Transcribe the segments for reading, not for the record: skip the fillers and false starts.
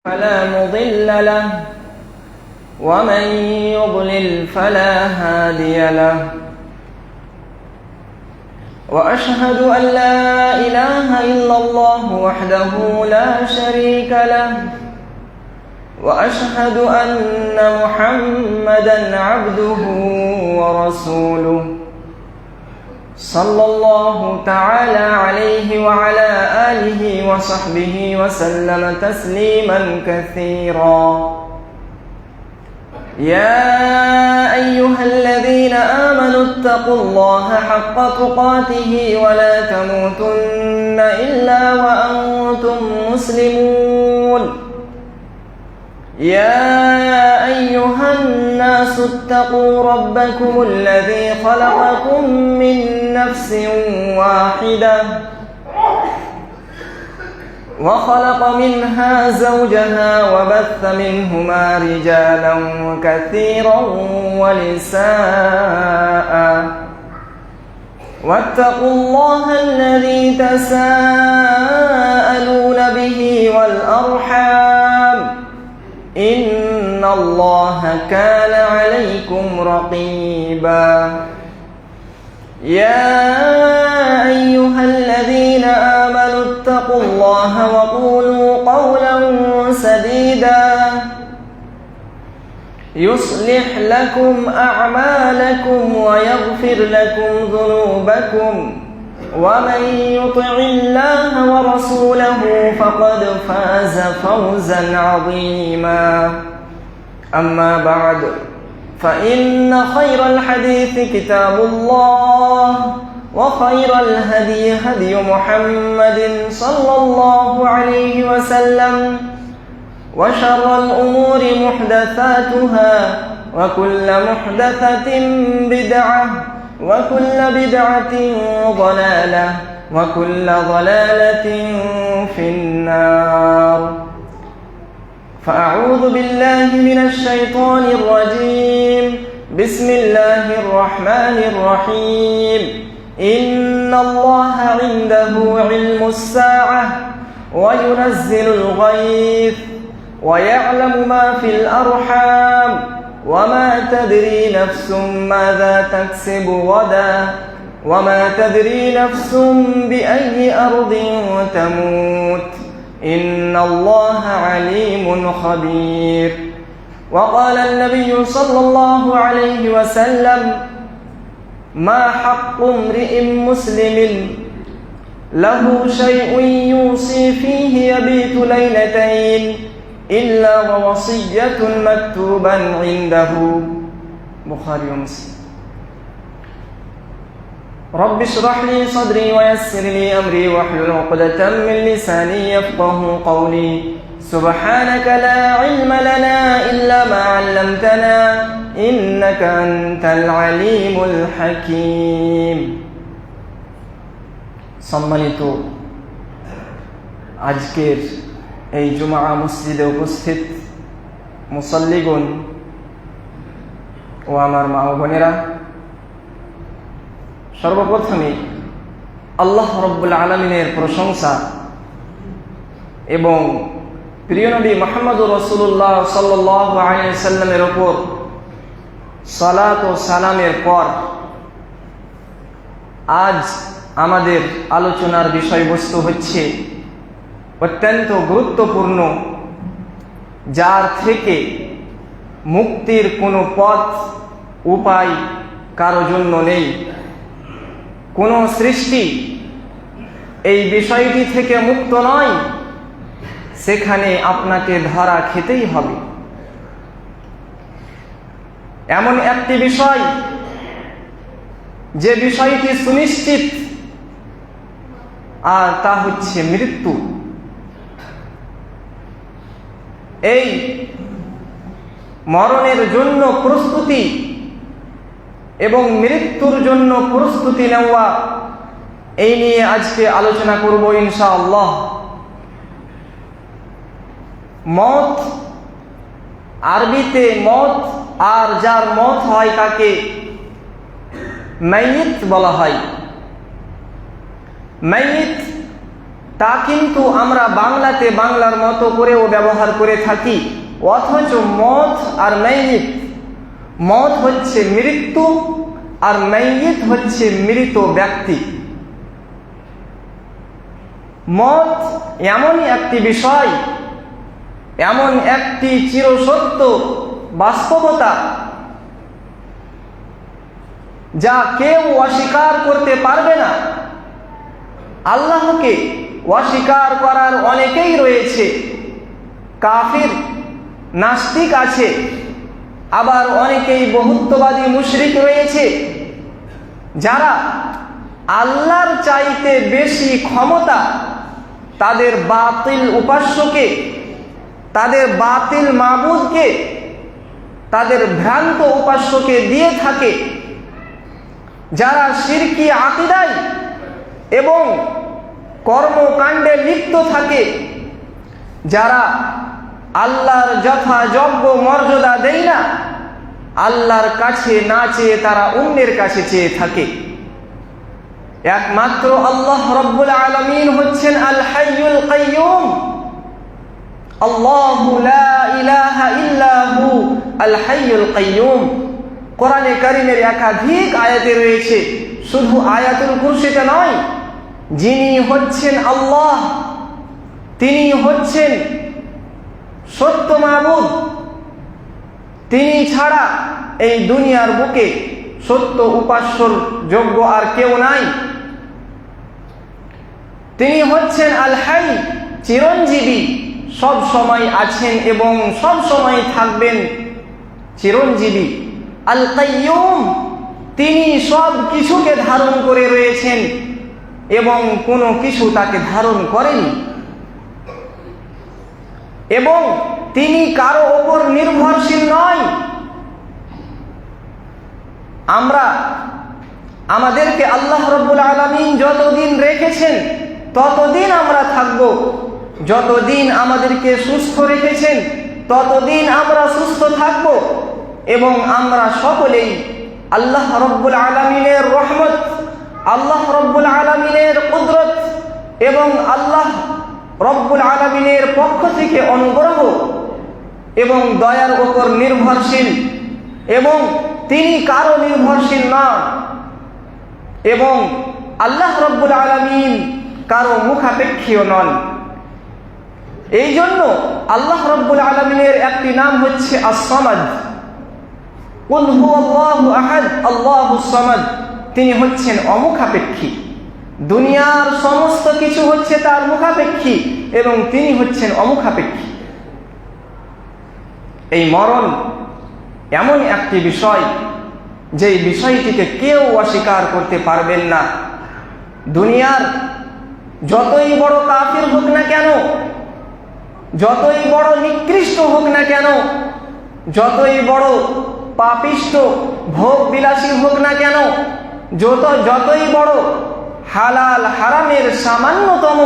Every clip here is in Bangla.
فلا مضل له ومن يضلل فلا هادي له وأشهد أن لا إله إلا الله وحده لا شريك له وأشهد أن محمدا عبده ورسوله صلى الله تعالى عليه وعلى آله وصحبه وسلم تسليما كثيرا. يا أيها الذين آمنوا اتقوا الله حق تقاته ولا تموتن إلا وأنتم مسلمون. يا أيها الناس اتقوا ربكم الذي خلقكم من نفس واحدة وخلق منها زوجها وبث منهما رجالا كثيرا ونساء واتقوا الله الذي تساءلون به والأرحام إن الله كان عليكم رقيبا. يا أيها الذين آمنوا اتقوا الله وقولوا قولا سديدا يصلح لكم أعمالكم ويغفر لكم ذنوبكم ومن يطع الله ورسوله فقد فاز فوزا عظيما. أما بعد فإن خير الحديث كتاب الله وخير الهدي هدي محمد صلى الله عليه وسلم وشر الأمور محدثاتها وكل محدثة بدعة وكل بدعة ضلالة وكل ضلالة في النار. فأعوذ بالله من الشيطان الرجيم. بسم الله الرحمن الرحيم. إن الله عنده علم الساعة وينزل الغيث ويعلم ما في الأرحام وما تدري نفس ماذا تكسب غدا وما تدري نفس بأي أرض تموت إن الله عليم خبير. وقال النبي صلى الله عليه وسلم ما حق امرئ مسلم له شيء يوصي فيه يبيت ليلتين إلا ووصية مكتوبا عنده. بخاري ومسلم. رب اشرح لي صدري ويسر لي أمري واحلل عقدة من لساني يفقه قولي. سبحانك لا علم لنا إلا ما علمتنا إنك أنت العليم الحكيم. সম্মানিত আজকের এই জুমা মসজিদে উপস্থিত মুসল্লিগণ ও আমার মা ও বোনেরা, সর্বপ্রথমে আল্লাহ রব্বুল আলামিনের প্রশংসা এবং প্রিয় নবী মুহাম্মদুর রাসূলুল্লাহ সাল্লাল্লাহু আলাইহি ওয়াসাল্লামের উপর সালাত ও সালামের পর আজ আমাদের আলোচনার বিষয়বস্তু হচ্ছে অত্যন্ত গুরুত্বপূর্ণ, যার থেকে মুক্তির কোনো পথ উপায় কারো জন্য নেই। কোনো সৃষ্টি এই বিষয়টি থেকে মুক্ত নয়, সেখানে আপনাকে ধরা খেতেই হবে। এমন একটি বিষয় যে বিষয়টি সুনিশ্চিত, আর তা হচ্ছে মৃত্যু। এই মরণের জন্য প্রস্তুতি এবং মৃত্যুর জন্য প্রস্তুতি নেওয়া, এই নিয়ে আজকে আলোচনা করব ইনশাআল্লাহ। মত, আরবিতে মত, আর যার মত হয় তাকে মাইয়িত বলা হয়। মাইয়িত তা কিন্তু আমরা বাংলাতে বাংলার মতো করেও ব্যবহার করে থাকি। অথচ মত আর মাইয়িত, মত হচ্ছে মৃত্যু আর মাইয়িত হচ্ছে মৃত ব্যক্তি। মত এমনই একটি বিষয়, এমন একটি চিরসত্য বাস্তবতা যা কেউ অস্বীকার করতে পারবে না। আল্লাহকে অস্বীকার করার অনেকেই রয়েছে, কাফির নাস্তিক আছে, আবার অনেকেই বহুত্ববাদী মুশরিক রয়েছে, যারা আল্লাহর চাইতে বেশি ক্ষমতা তাদের বাতিল উপাস্যকে, তাদের বাতিল মাবুদকে, তাদের ভ্রান্ত উপাস্যকে দিয়ে থাকে, যারা শিরকি আকীদায় এবং কর্মকাণ্ডে লিপ্ত থাকে, যারা আল্লাহর যথাযোগ্য মর্যাদা দেয় না, আল্লাহর কাছে না চেয়ে তারা অন্যের কাছে চেয়ে থাকে। একমাত্র আল্লাহ রাব্বুল আলামিন হচ্ছেন আল হাইয়ুল কাইয়ুম। আল্লাহু লা ইলাহা ইল্লা হু আল হাইয়ুল কাইয়ুম। কোরআনে কারীমের একাধিক আয়াতে রয়েছে, শুধু আয়াতুল কুরসিতে নয়। যিনি হচ্ছেন আল্লাহ, তিনি হচ্ছেন সত্য মাবুদ। তিনি ছাড়া এই দুনিয়ার বুকে সত্য উপাস্যর যোগ্য আর কেউ নাই। তিনি হচ্ছেন আল হাই, চিরঞ্জীবী, সব সময় আছেন এবং সব সময় থাকবেন, চিরঞ্জীবী। আল কাইয়ুম, তিনি সব কিছুকে ধারণ করে রয়েছেন এবং কোনো কিছু তাকে ধারণ করেনি, এবং তিনি কারো ওপর নির্ভরশীল নয়। আমরা আমাদেরকে আল্লাহ রাব্বুল আলামিন যতদিন রেখেছেন ততদিন আমরা থাকব, যতদিন আমাদেরকে সুস্থ রেখেছেন ততদিন আমরা সুস্থ থাকব, এবং আমরা সকলেই আল্লাহ রাব্বুল আলামিনের রহমত, আল্লাহ রাব্বুল আলামিনের কুদরত এবং আল্লাহ রব্বুল আলামিনের পক্ষ থেকে অনুগ্রহ এবং দয়ার উপর নির্ভরশীল, এবং তিনি কারো নির্ভরশীল নন, এবং আল্লাহ রব্বুল আলামিন কারো মুখাপেক্ষীও নন। এই জন্য আল্লাহ রব্বুল আলামিনের একটি নাম হচ্ছে আস-সামাদ। কুল হুয়াল্লাহু আহাদ আল্লাহুস সামাদ। তিনি হচ্ছেন অমুখাপেক্ষী। দুনিয়ার সমস্ত কিছু হচ্ছে তার মুখাপেক্ষী এবং তিনি হচ্ছেন অমুখাপেক্ষী। এই মরণ এমন একটি বিষয়, যেই বিষয়টিকে কেউ অস্বীকার করতে পারবেন না। দুনিয়ার যতই বড় কাফির হোক না কেন, যতই বড় নিকৃষ্ট হোক না কেন, যতই বড় পাপিষ্ট ভোগ বিলাসী হোক না কেন, যতই বড় হালাল হারামের সামান্যতম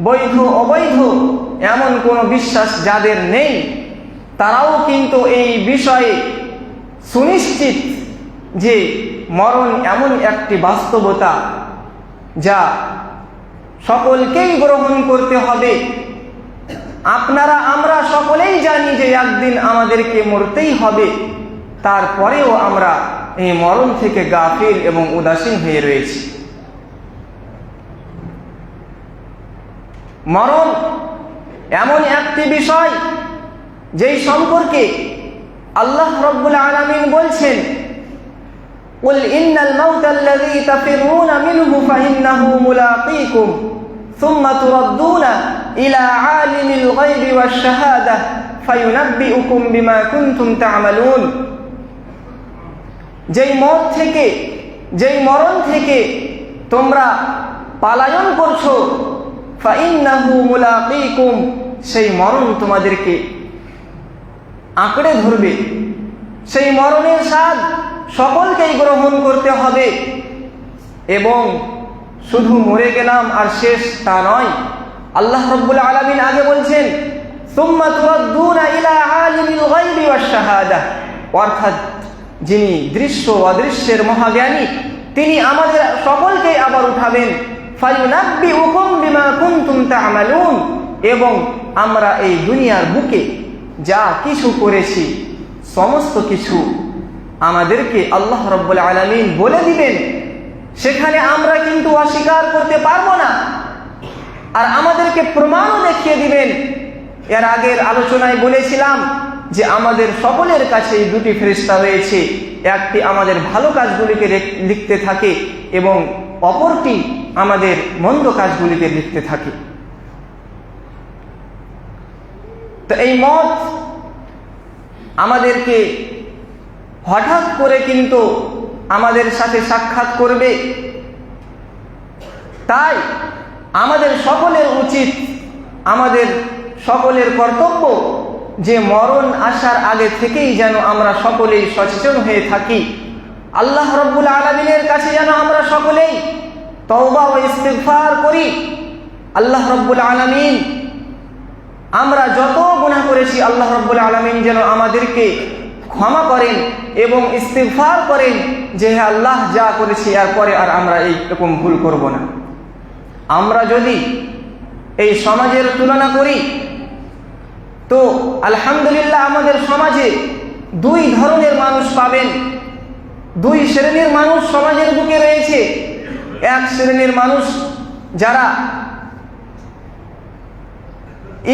বৈধ অবৈধ এমন কোনো বিশ্বাস যাদের নেই, তারাও কিন্তু এই বিষয়ে সুনিশ্চিত যে মরণ এমন একটি বাস্তবতা যা সকলকেই গ্রহণ করতে হবে। আপনারা আমরা সকলেই জানি যে একদিন আমাদেরকে মরতেই হবে, তারপরেও আমরা এই মরণ থেকে গাফিল এবং উদাসীন হয়ে রয়েছি। মরণ এমন একটি বিষয় যেই সম্পর্কে আল্লাহ রাব্বুল আলামিন বলছেন, কুল ইন্নাল মাউতা আল্লাযী তাফিরুনা মিনহু ফাইন্নাহু মুলাকীকুম সুম্মা তুরাদ্দুনা ইলা আলিমিল গায়বি ওয়াশ শাহাদাহ ফায়ুনাব্বিউকুম বিমা কুনতুম তা'মালুন। যেই মত থেকে, যেই মরণ থেকে তোমরা পালায়ন করছো, ফাইন্নাহু মুলাকীকুম, সেই মরণ তোমাদেরকে আঁকড়ে ধরবে। সেই মরণের স্বাদ সকলকেই গ্রহণ করতে হবে, এবং শুধু মরে গেলাম আর শেষ তা নয়। আল্লাহ রাব্বুল আলামিন আগে বলছেন, সুম্মা তুরাদ্দুনা ইলা আলিমিল গায়বি ওয়াশ শাহাদাহ, অর্থাৎ যিনি দৃশ্য অদৃশ্যের মহাজ্ঞানী, তিনি আমাদের সকলকে আবার উঠাবেন। ফায়ুনাব্বিউকুম বিমা কুনতুম তা'মালুন, এবং আমরা এই দুনিয়ার বুকে যা কিছু করেছি সমস্ত কিছু আমাদেরকে আল্লাহ রাব্বুল আলামিন বলে দিবেন। সেখানে আমরা কিন্তু অস্বীকার করতে পারবো না, আর আমাদেরকে প্রমাণও দেখিয়ে দিবেন। এর আগের আলোচনায় বলেছিলাম যে আমাদের সকলের কাছে দুটি ফেরেশতা রয়েছে, একটি আমাদের ভালো কাজগুলিকে লিখতে থাকে এবং অপরটি আমাদের মন্দ কাজগুলিকে লিখতে থাকে। তো এই মত আমাদেরকে হঠাৎ করে কিন্তু আমাদের সাথে সাক্ষাৎ করবে। তাই আমাদের সকলের উচিত, আমাদের সকলের কর্তব্য যে মরণ আসার আগে থেকেই যেন আমরা সকলেই সচেতন হয়ে থাকি। আল্লাহ রাব্বুল আলামিনের কাছে যেন আমরা সকলেই তওবা ও ইস্তিগফার করি। আল্লাহ রাব্বুল আলামিন, আমরা যত গুনাহ করেছি আল্লাহ রাব্বুল আলামিন যেন আমাদেরকে ক্ষমা করেন এবং ইস্তিগফার করেন যে হে আল্লাহ, যা করেছি এরপরে আর আমরা এইরকম ভুল করব না। আমরা যদি এই সমাজের তুলনা করি তো আলহামদুলিল্লাহ আমাদের সমাজে দুই ধরনের মানুষ পাবেন, দুই শ্রেণীর মানুষ সমাজের বুকে রয়েছে। এক শ্রেণীর মানুষ যারা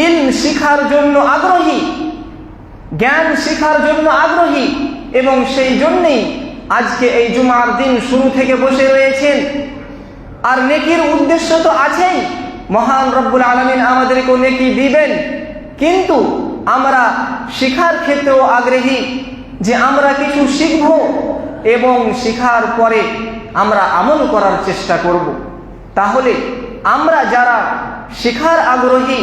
ইলম শিখার জন্য আগ্রহী, জ্ঞান শিখার জন্য আগ্রহী, এবং সেই জন্যই আজকে এই জুমার দিন শুরু থেকে বসে রয়েছেন। আর নেকির উদ্দেশ্য তো আছেই, মহান রব্বুল আলামিন আমাদেরকে নেকি দিবেন, কিন্তু আমরা শিখার ক্ষেত্রেও আগ্রহী যে আমরা কিছু শিখব এবং শিখার পরে আমরা আমল করার চেষ্টা করব। তাহলে আমরা যারা শিখার আগ্রহী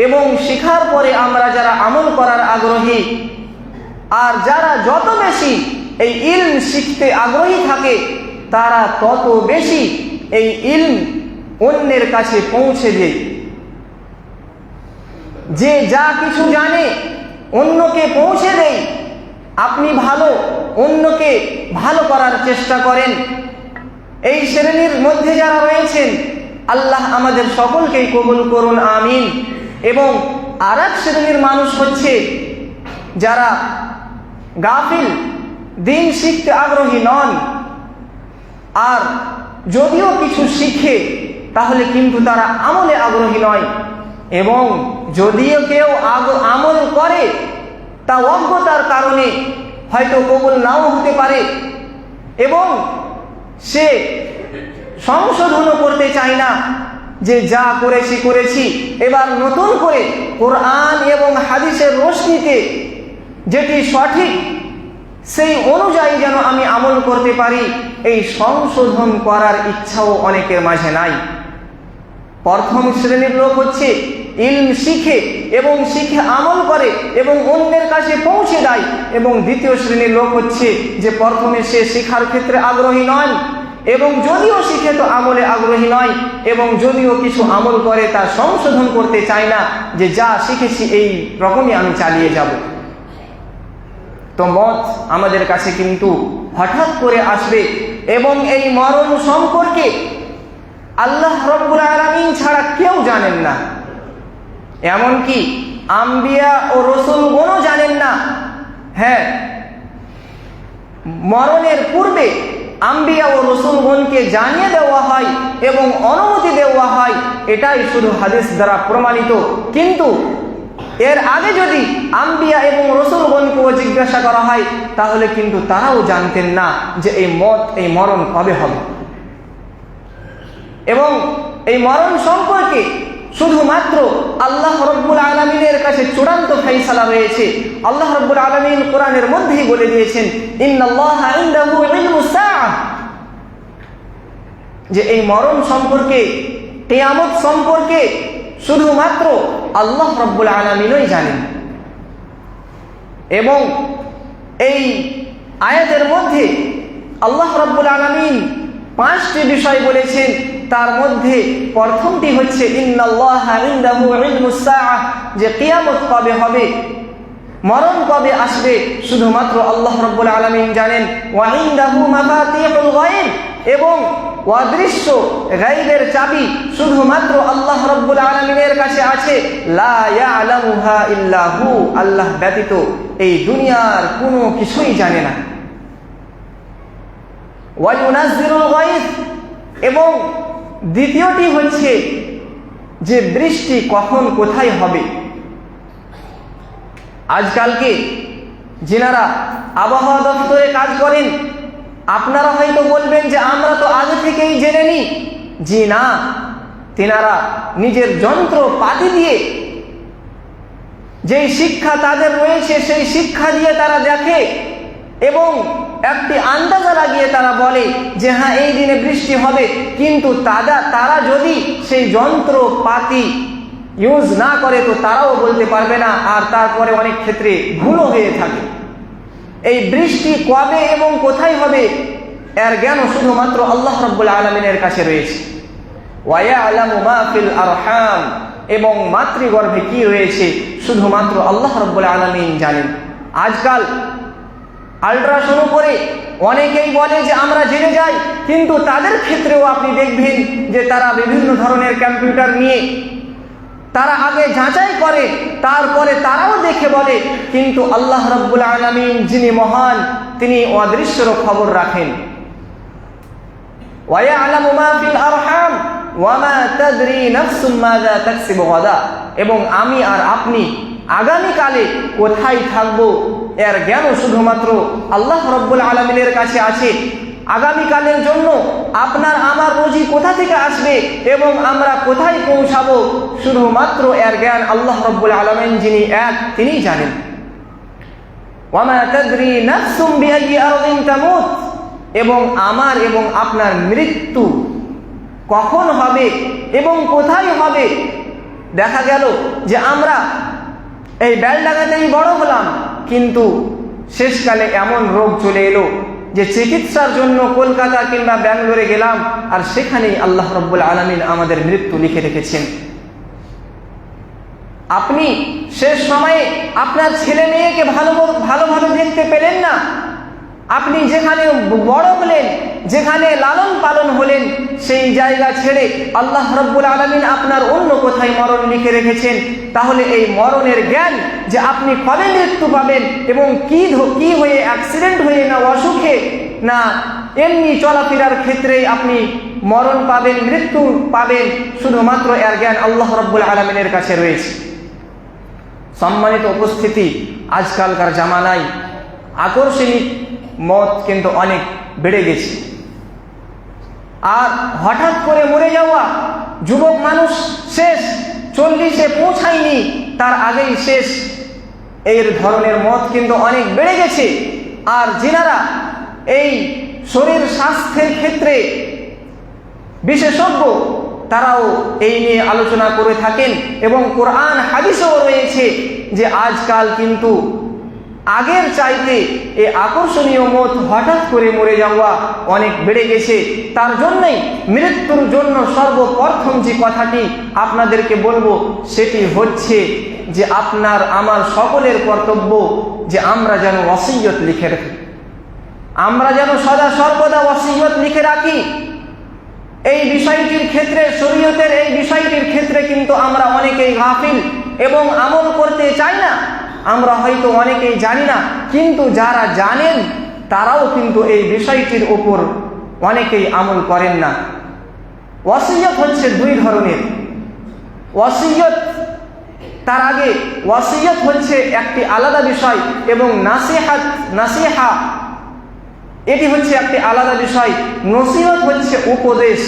এবং শিখার পরে আমরা যারা আমল করার আগ্রহী, আর যারা যত বেশি এই ইলম শিখতে আগ্রহী থাকে তারা তত বেশি এই ইলম অন্যের কাছে পৌঁছে দেয়। যে যা কিছু জানে অন্যকে পৌঁছে দেয়। আপনি ভালো, অন্যকে ভালো করার চেষ্টা করেন। এই শ্রেণীর মধ্যে যারা রয়েছেন আল্লাহ আমাদের সকলকেই কবুল করুন, আমিন। এবং আর এক শ্রেণীর মানুষ হচ্ছে যারা গাফিল, দিন শিখতে আগ্রহী নন, আর যদিও কিছু শিখে তাহলে কিন্তু তারা আমলে আগ্রহী নয়, এবং যদিও কেউ আমল করে তা অজ্ঞতার কারণে হয়তো কবুল নাও হতে পারে, এবং সে সংশোধনও করতে চায় না যে যা করেছি এবার নতুন করে কোরআন এবং হাদিসের রোশনীতে যেটি সঠিক সেই অনুযায়ী যেন আমি আমল করতে পারি, এই সংশোধন করার ইচ্ছাও অনেকের মাঝে নাই। প্রথম শ্রেণীর লোক হচ্ছে ইলম শিখে এবং শিখে আমল করে এবং অন্যের কাছে পৌঁছে দেয়, এবং দ্বিতীয় শ্রেণীর লোক হচ্ছে যে প্রথমে সে শিখার ক্ষেত্রে আগ্রহী নয় এবং যদিও শিখে তো আমলে আগ্রহী নয়, এবং যদিও কিছু আমল করে তা সংশোধন করতে চায় না, যে যা শিখেছি এই রকমই আমি চালিয়ে যাব। তো মত আমাদের কাছে কিন্তু হঠাৎ করে আসবে, এবং এই মরণ সম্পর্কে আল্লাহ রাব্বুল আলামিন ছাড়া কেউ জানেন না, এমনকি আম্বিয়া ও রাসূলগণও জানেন না। হ্যাঁ, মরণের পূর্বে আম্বিয়া ও রাসূলগণকে জানিয়ে দেওয়া হয় এবং অনুমতি দেওয়া হয়, এটাই শুধু হাদিস দ্বারা প্রমাণিত। কিন্তু এর আগে যদি আম্বিয়া এবং রাসূলগণকেও জিজ্ঞাসা করা হয় তাহলে কিন্তু তারাও জানতেন না যে এই মরণ কবে হবে, এবং এই মরণ সম্পর্কে শুধুমাত্র আল্লাহ রাব্বুল আলামিনের কাছে চূড়ান্ত ফয়সালা রয়েছে। আল্লাহ রাব্বুল আলামিন কোরআনের মধ্যেই বলে দিয়েছেন, ইন্নাল্লাহা ইনদাহু ইলমুস সাআহ, যে এই মরণ সম্পর্কে, কিয়ামত সম্পর্কে শুধুমাত্র আল্লাহ রাব্বুল আলামিনই জানেন। এবং এই আয়াতের মধ্যে আল্লাহ রাব্বুল আলামিন 5টি বিষয় বলেছেন, তার মধ্যে প্রথমটি হচ্ছে ইন্নাল্লাহা ইনদাহু ইলমুস সাআহ, যে কিয়ামত কবে হবে, মরণ কবে আসবে শুধুমাত্র আল্লাহ রাব্বুল আলামিন জানেন। ওয়া ইনদাহু মাফাতিহুল গায়ব, এবং অদৃশ্য গায়বের চাবি শুধুমাত্র আল্লাহ রাব্বুল আলামিনের কাছে আছে। লা ইয়ালামুহা ইল্লা হু, আল্লাহ ব্যতীত এই দুনিয়ার কোনো কিছুই জানে না। ওয়া ইউনাজ্জিলুল গায়থ, এবং দ্বিতীয়টি হচ্ছে যে বৃষ্টি কখন কোথায় হবে। আজকালকে যিনারা আবহাওয়া দপ্তরে কাজ করেন, আপনারা হয়তো বলবেন যে আমরা তো আগে থেকেই জেনে নিই। জি না, তিনারা নিজের যন্ত্রপাতি দিয়ে, যেই শিক্ষা তাদের রয়েছে সেই শিক্ষা দিয়ে তারা দেখে এবং একটি আন্দাজা লাগিয়ে তারা বলে যে হ্যাঁ এই দিনে বৃষ্টি হবে। কিন্তু তারা যদি সেই যন্ত্রপাতি ইউজ না করে তো তারাও বলতে পারবে না, আর তারপরে অনেক ক্ষেত্রে ভুলও হয়ে থাকে। এই বৃষ্টি কবে এবং কোথায় হবে এর জ্ঞান শুধুমাত্র আল্লাহ রাব্বুল আলামিনের কাছে রয়েছে। ওয়া ইয়ালামু মা ফিল আরহাম, এবং মাতৃগর্ভে কি রয়েছে শুধুমাত্র আল্লাহ রাব্বুল আলামিন জানেন। আজকাল আল্ট্রাসাউন্ড করে অনেকেই বলে যে আমরা জেনে যাই, কিন্তু তাদের ক্ষেত্রেও আপনি দেখবেন যে তারা বিভিন্ন ধরনের কম্পিউটার নিয়ে তারা আগে যাচাই করে, তারপরে তারাও দেখে বলে। কিন্তু আল্লাহ রাব্বুল আলামিন যিনি মহান, তিনি অদৃশ্যের খবর রাখেন। ওয়া ইয়ালামু মা ফিল আরহাম ওয়া মা তাদরি নাফসুম মাযা তাকসিবু গাদা, এবং আমি আর আপনি আগামীকালে কোথায় থাকব এর জ্ঞানও শুধুমাত্র আল্লাহ রাব্বুল আলামিনের কাছে আছে। আগামীকালের জন্য আপনার আমার রুজি কোথা থেকে আসবে এবং আমরা কোথায় পৌঁছাবো শুধুমাত্র এর জ্ঞান আল্লাহ রাব্বুল আলামিন যিনি এক, তিনিই জানেন। ওয়া মা তাদরি নাফসুম বিআইয়ি আরদিন তামুত, এবং আমার এবং আপনার মৃত্যু কখন হবে এবং কোথায় হবে। দেখা গেল যে আমরা এই বেলডাঙ্গাতেই বড় হলাম, কিন্তু শেষকালে এমন রোগ চলে এলো যে চিকিৎসার জন্য কলকাতা কিংবা ব্যাঙ্গালোরে গেলাম, আর সেখানেই আল্লাহ রাব্বুল আলামিন আমাদের মৃত্যু লিখে রেখেছেন। আপনি শেষ সময়ে আপনার ছেলে মেয়েকে ভালোভাবে দেখতে পেলেন না। আপনি যেখানে বড় হলেন, যেখানে লালন পালন হলেন, সেই জায়গা ছেড়ে আল্লাহ রাব্বুল আলামিন আপনার অন্য কোথায় মরণ লিখে রেখেছেন। তাহলে এই মরণের জ্ঞান যে আপনি কবে মৃত্যু পাবেন এবং কি হয়ে, অ্যাক্সিডেন্ট হয়ে না অসুখে না এমনি চলাফেরার ক্ষেত্রেই আপনি মরণ পাবেন, মৃত্যু পাবেন, শুধুমাত্র এর জ্ঞান আল্লাহ রাব্বুল আলামিনের কাছে রয়েছে। সম্মানিত উপস্থিতি, আজকালকার জামানায় আকস্মিক মত কিন্তু অনেক বেড়ে গেছে। আর হঠাৎ করে মরে যাওয়া, যুবক মানুষ শেষ, 40-এ পৌঁছায়নি তার আগেই শেষ, এই ধরনের মত কিন্তু অনেক বেড়ে গেছে। আর যিনারা এই শরীর স্বাস্থ্যের ক্ষেত্রে বিশেষজ্ঞ, তারাও এই নিয়ে আলোচনা করে থাকেন এবং কোরআন হাদিসেও রয়েছে যে আজকাল কিন্তু আগের চাইতে এই আকর্ষণীয় মত, হঠাৎ করে মরে যাওয়া অনেক বেড়ে গেছে। তার জন্যই মৃত্যুর জন্য সর্বপ্রথম যে কথাটি আপনাদেরকে বলবো সেটি হচ্ছে যে আপনার আমার সকলের কর্তব্য যে আমরা যেন ওসিয়ত লিখে রাখি, আমরা যেন সদা সর্বদা ওসিয়ত লিখে রাখি। এই বিষয়টির ক্ষেত্রে, শরীয়তের এই বিষয়টির ক্ষেত্রে কিন্তু আমরা অনেকেই গাফিল এবং আমল করতে চাই না। আমরা হয়তো অনেকেই জানি না, কিন্তু যারা জানেন তারাও কিন্তু এই বিষয়টির উপর অনেকেই আমল করেন না। ওসিয়ত হচ্ছে দুই ধরনের। ওসিয়ত, তার আগে ওসিয়ত হচ্ছে একটি আলাদা বিষয় এবং নাসিহা এটি হচ্ছে একটি আলাদা বিষয়। নসিহত হচ্ছে উপদেশ,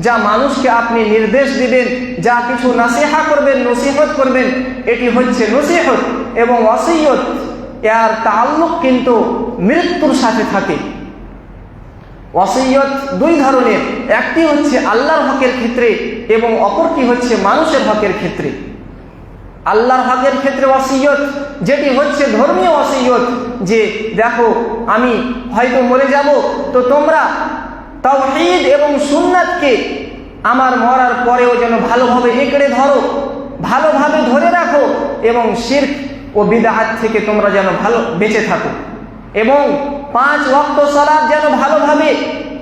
যা মানুষকে আপনি নির্দেশ দিবেন, যা কিছু নাসিহা করবেন, নসিহত করবেন, এটি হচ্ছে নসিহত। এবং ওসিয়ত এর তাআল্লুক কিন্তু মৃত্যুর সাথে থাকে। ওসিয়ত দুই ধরনের, একটি হচ্ছে আল্লাহর হকের ক্ষেত্রে এবং অপরটি হচ্ছে মানুষের হকের ক্ষেত্রে। আল্লাহর হকের ক্ষেত্রে ওসিয়ত যেটি হচ্ছে ধর্মীয় ওসিয়ত, যে দেখো আমি হয়তো মরে যাব, তো তোমরা তাওহীদ এবং সুন্নাতকে আমার মরার পরেও যেন ভালোভাবে একড়ে ধরো, ভালোভাবে ধরে রাখো, এবং শিরক ও বিদআত থেকে তোমরা যেন ভালো বেঁচে থাকো, এবং 5 ওয়াক্ত সালাত যেন ভালোভাবে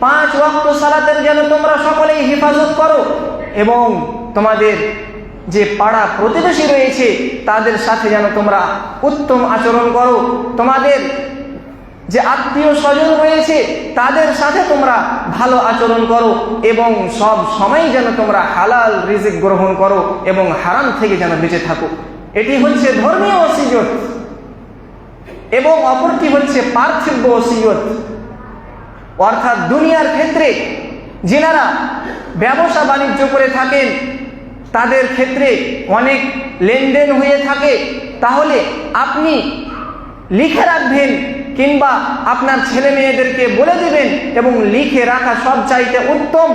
5 ওয়াক্ত সালাতের যেন তোমরা সকলেই হেফাজত করো এবং তোমাদের যে পাড়া প্রতিবেশী রয়েছে তাদের সাথে যেন তোমরা উত্তম আচরণ করো, তোমাদের যে আত্মীয় স্বজন রয়েছে তাদের সাথে তোমরা ভালো আচরণ করো এবং সব সময় যেন তোমরা হালাল রিজিক গ্রহণ করো এবং হারাম থেকে যেন বেঁচে থাকো। এটি হচ্ছে ধর্মীয় ওসিয়ত এবং অপরটি হচ্ছে পার্থিব ওসিয়ত, অর্থাৎ দুনিয়ার ক্ষেত্রে যিনারা ব্যবসা বাণিজ্য করে থাকেন তাদের ক্ষেত্রে অনেক লেনদেন হয়ে থাকে, তাহলে আপনি লিখে রাখবেন কিংবা আপনার ছেলে মেয়েদেরকে বলে দিবেন এবং লিখে রাখা সব চাইতে উত্তম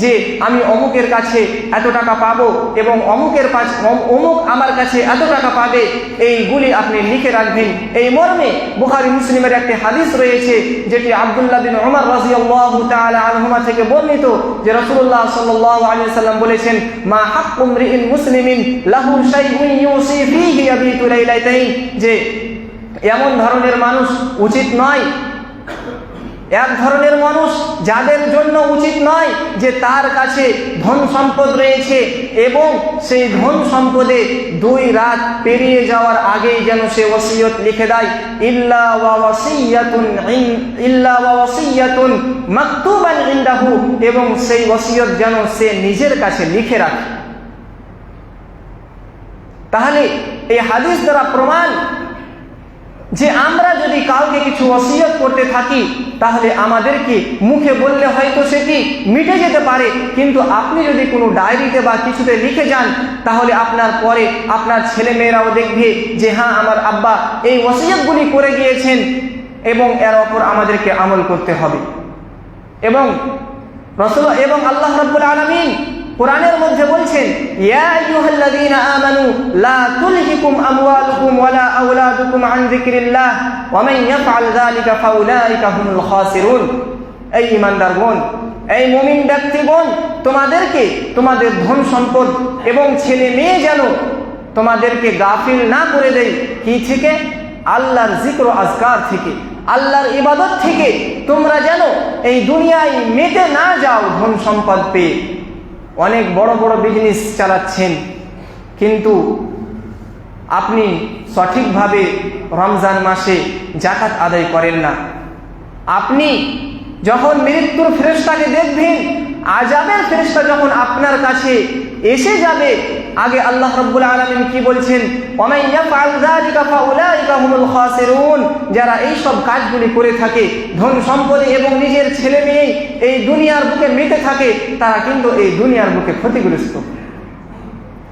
যে আমি অমুকের কাছে এত টাকা পাবো এবং অমুক আমার কাছে এত টাকা পাবে, এইগুলি আপনি লিখে রাখবেন। এই মর্মে বুখারী মুসলিমের একটি হাদিস রয়েছে যেটি আব্দুল্লাহ বিন উমর রাদিয়াল্লাহু তাআলা আনহুমা থেকে বর্ণিত যে রাসূলুল্লাহ সাল্লাল্লাহু আলাইহি ওয়াসাল্লাম বলেছেন, মা হাক্কু ইমরিইন মুসলিমিন লাহু শাইউন ইউসি ফীহি ইয়াবিতু লাইলাতাইন, যে এমন ধরনের মানুষ উচিত নয়, এক ধরনের মানুষ যাদের জন্য উচিত নয় যে তার কাছে ধন সম্পদ রয়েছে এবং সেই ধন সম্পদে 2 রাত পেরিয়ে যাওয়ার আগেই যেন সে ওসিয়ত লিখে দেয়, ইল্লা ওয়া ওয়াসিয়াতুন মাকতুবান ইনদাহু, এবং সেই ওসিয়ত যেন সে নিজের কাছে লিখে রাখে। তাহলে এই হাদিস দ্বারা প্রমাণ যে আমরা যদি কাউকে কিছু ওসিয়ত করতে থাকি তাহলে আমাদেরকে মুখে বললে হয়তো সেটি মিটে যেতে পারে, কিন্তু আপনি যদি কোনো ডায়েরিতে বা কিছুতে লিখে যান তাহলে আপনার পরে আপনার ছেলেমেয়েরাও দেখবে যে হ্যাঁ আমার আব্বা এই ওসিয়তগুলি করে গিয়েছেন এবং এর ওপর আমাদেরকে আমল করতে হবে। এবং আল্লাহ রাব্বুল আলামিন কোরআনের মধ্যে বলছেন, ইয়া আইয়ুহাল্লাযীনা আমানু লা তুলহিকুম আমওয়ালুকুম ওয়ালা আওলাদুকুম আন যিকরিল্লাহ ওয়া মান ইয়াফআল যালিকা ফাউলাইকা হুমুল খাসিরুন। এই ঈমানদারগণ, এই মুমিন ব্যক্তিগণ, তোমাদেরকে তোমাদের ধন সম্পদ এবং ছেলে মেয়ে যেন তোমাদেরকে গাফিল না করে দেয় কি থেকে? আল্লাহর জিক্র আজকার থেকে, আল্লাহর ইবাদত থেকে তোমরা যেন এই দুনিয়ায় মেতে না যাও ধন সম্পদ পেয়ে। অনেক বড় বড় বিজনেস চালাচ্ছেন কিন্তু আপনি সঠিকভাবে রমজান মাসে যাকাত আদায় করেন না। আপনি যখন মৃত্যুর ফেরেশতাকে দেখবেন, আযাবের ফেরেশতা যখন আপনার কাছে এসে যাবে, আগে আল্লাহ রাব্বুল আলামিন কি বলছেন? ওয়া মান ইয়াফআল যালিকা ফাউলাইকা হুমুল খাসিরুন। যারা এই সব কাজগুলি করে থাকে, ধন সম্পদে এবং নিজের ছেলে মেয়ে এই দুনিয়ার বুকে মেতে থাকে, তারা কিন্তু এই দুনিয়ার বুকে ক্ষতিগ্রস্ত।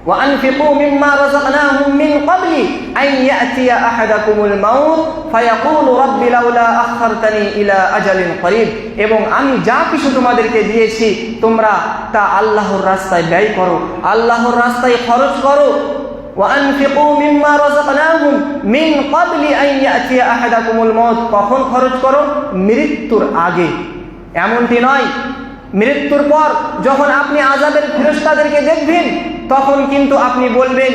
ওয়া আনফিকু মিম্মা রাযাকনাহুম মিন ক্বাবলি আন ইয়াতিয়া আহাদাকুমুল মাউত ফায়াকুলু রাব্বি লাউলা আখখারতানি ইলা আজালিন করিব। এবং আমি যা কিছু তোমাদেরকে দিয়েছি তোমরা তা আল্লাহর রাস্তায় ব্যয় করো, আল্লাহর রাস্তায় খরচ করো। ওয়া আনফিকু মিম্মা রাযাকনাহুম মিন ক্বাবলি আন ইয়াতিয়া আহাদাকুমুল মাউত। কখন খরচ করো? মৃত্যুর আগে। এমনটি নয় মৃত্যুর পর যখন আপনি আযাবের ফেরেশতাদেরকে দেখবেন তখন কিন্তু আপনি বলবেন,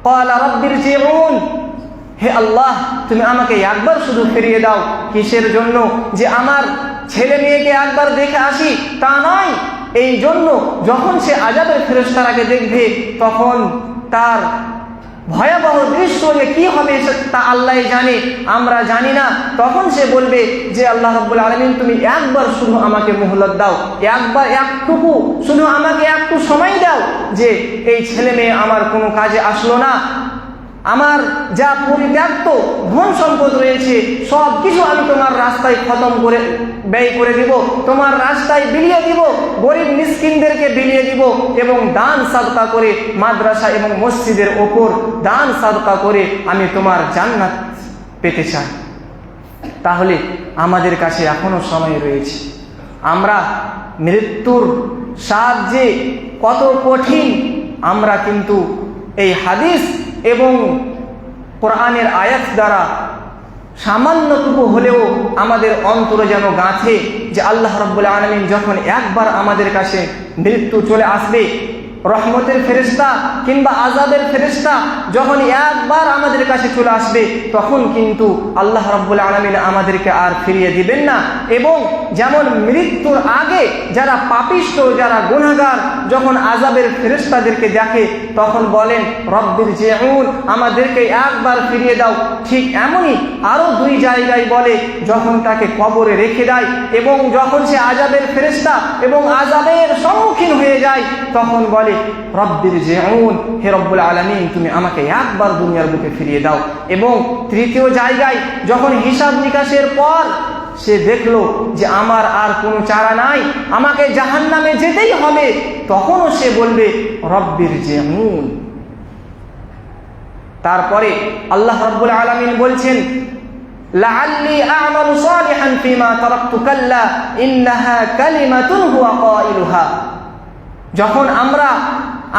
ক্বালা রাব্বিরজিউন, হে আল্লাহ তুমি আমাকে একবার শুধু ফিরিয়ে দাও। কিসের জন্য? যে আমার ছেলে মেয়েকে একবার দেখে আসি, তা নয়। এই জন্য যখন সে আযাবের ফেরেশতাকে দেখবে তখন তার ভয়াবহ দৃশ্য যে কি হবে তা আল্লাহ জানে, আমরা জানি না। তখন সে বলবে যে আল্লাহ রাব্বুল আলামিন তুমি একবার শুধু আমাকে মুহলত দাও, একবার একটুকু শুধু আমাকে একটু সময় দাও, যে এই ছেলে মেয়ে আমার কোনো কাজে আসলো না, আমার যা পরিত্যক্ত ধন সম্পদ রয়েছে সব কিছু আমি তোমার রাস্তায় খতম করে ব্যয় করে দিব, তোমার রাস্তায় বিলিয়ে দিব, গরিব মিসকিনদেরকে বিলিয়ে দিব এবং দান সাদকা করে মাদ্রাসা এবং মসজিদের ওপর দান সাদকা করে আমি তোমার জান্নাত পেতে চাই। তাহলে আমাদের কাছে এখনো সময় রয়েছে। আমরা মৃত্যুর স্বাদ যে কত কঠিন আমরা কিন্তু এই হাদিস এবং কোরআনের আয়াত দ্বারা সামান্যটুকু হলেও আমাদের অন্তরে যেন গাঁথে যে আল্লাহ রাব্বুল আলামিন যখন একবার আমাদের কাছে মৃত্যু চলে আসবে রহমতের ফেরেশতা কিংবা আযাবের ফেরেশতা যখন একবার আমাদের কাছে চলে আসবে, তখন কিন্তু আল্লাহ রাব্বুল আলামিন আমাদেরকে আর ফিরিয়ে দিবেন না। এবং যেমন মৃত্যুর আগে যারা পাপিষ্ঠ, যারা গুনাহগার, যখন আযাবের ফেরেশতাদেরকে দেখে তখন বলেন রব্বির জিউন, আমাদেরকে একবার ফিরিয়ে দাও। ঠিক এমনই আরো 2 জায়গায় বলে যখন তাকে কবরে রেখে দেয় এবং যখন সে আযাবের ফেরেশতা এবং আযাবের সম্মুখীন হয়ে যায় তখন বলে রব্বির জিউন, হে রব্বুল আলামিন তুমি আমাকে একবার দুনিয়ার বুকে ফিরিয়ে দাও। এবং 3য় জায়গায় যখন হিসাব নিকাশের পর সে দেখলো যে আমার আর কোনো চারা নাই, আমাকে জাহান্নামে যেতেই হবে, তখনও সে বলবে রব্বির জিউন। তারপরে আল্লাহ রাব্বুল আলামিন বলছেন লাআল্লি আ'মালু সালিহান ফীমা তারাকতু কাল্লা ইন্নাহা কালিমাতুন হুয়া কাইলুহা। যখন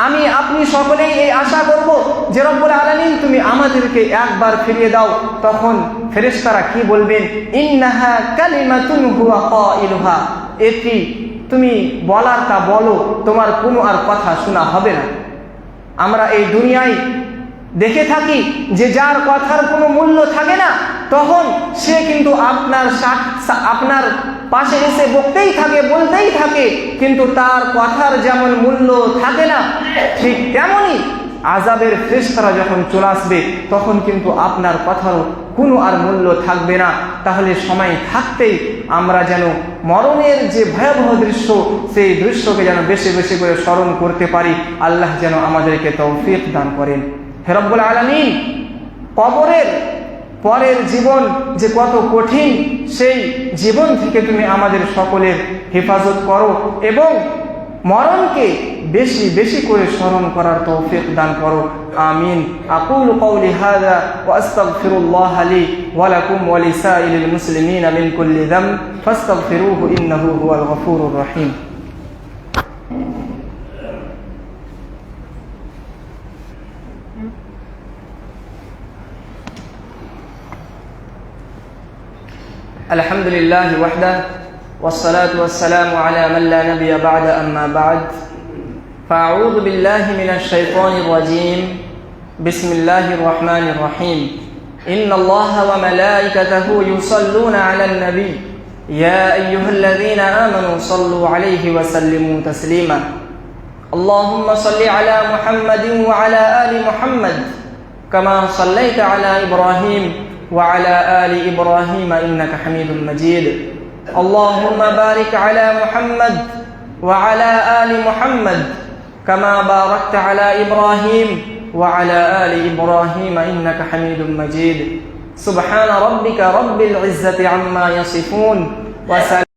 আমি আপনি সকলেই এই আশা করব যে রব্বুল আলামিন তুমি আমাদেরকে একবার ফিরিয়ে দাও, তখন ফেরেশতারা কি বলবেন? ইন্নাহা কালিমাতুন হুয়া কাইলুহা, এটি তুমি বলার তা বলো, তোমার কোনো আর কথা শোনা হবে না। আমরা এই দুনিয়ায় দেখে থাকি যে যার কথার কোনো মূল্য থাকে না, তখন সে কিন্তু আপনার পাশে এসে বকতেই থাকে, বলতেই থাকে, কিন্তু তার কথার যেমন মূল্য থাকে না, ঠিক তেমনই আযাবের ফেরেশতারা যখন চলে আসবে তখন কিন্তু আপনার কথার কোনো আর মূল্য থাকবে না। তাহলে সময় থাকতেই আমরা যেন মরণের যে ভয়াবহ দৃশ্য, সেই দৃশ্যকে যেন বেশি বেশি করে স্মরণ করতে পারি। আল্লাহ যেন আমাদেরকে তৌফিক দান করেন। হে রব্বুল আলামিন, কবরের পরের জীবন যে কত কঠিন, সেই জীবন থেকে তুমি আমাদের সকলের হেফাজত করো এবং মরণকে বেশি বেশি করে স্মরণ করার তৌফিক দান করো। আমিন। আকুলু কওলি হাযা ওয়া আস্তাগফিরুল্লাহ লি ওয়া লাকুম ওয়া লিসাইরিল মুসলিমিনা মিন কুল্লি যামব ফাস্তাগফিরুহু ইন্নাহু হুয়াল গফুরুর রহিম। الحمد لله وحده والصلاة والسلام على من لا نبي بعد أما بعد فأعوذ بالله من الشيطان الرجيم بسم الله الرحمن الرحيم إن الله وملائكته يصلون على النبي يا أيها الذين آمنوا صلوا عليه وسلموا تسليما اللهم صل على محمد وعلى آل محمد كما صليت على إبراهيم وعلى آل إبراهيم إنك حميد مجيد اللهم بارك على محمد وعلى آل محمد كما باركت على إبراهيم وعلى آل إبراهيم إنك حميد مجيد سبحان ربك رب العزة عما يصفون وسلام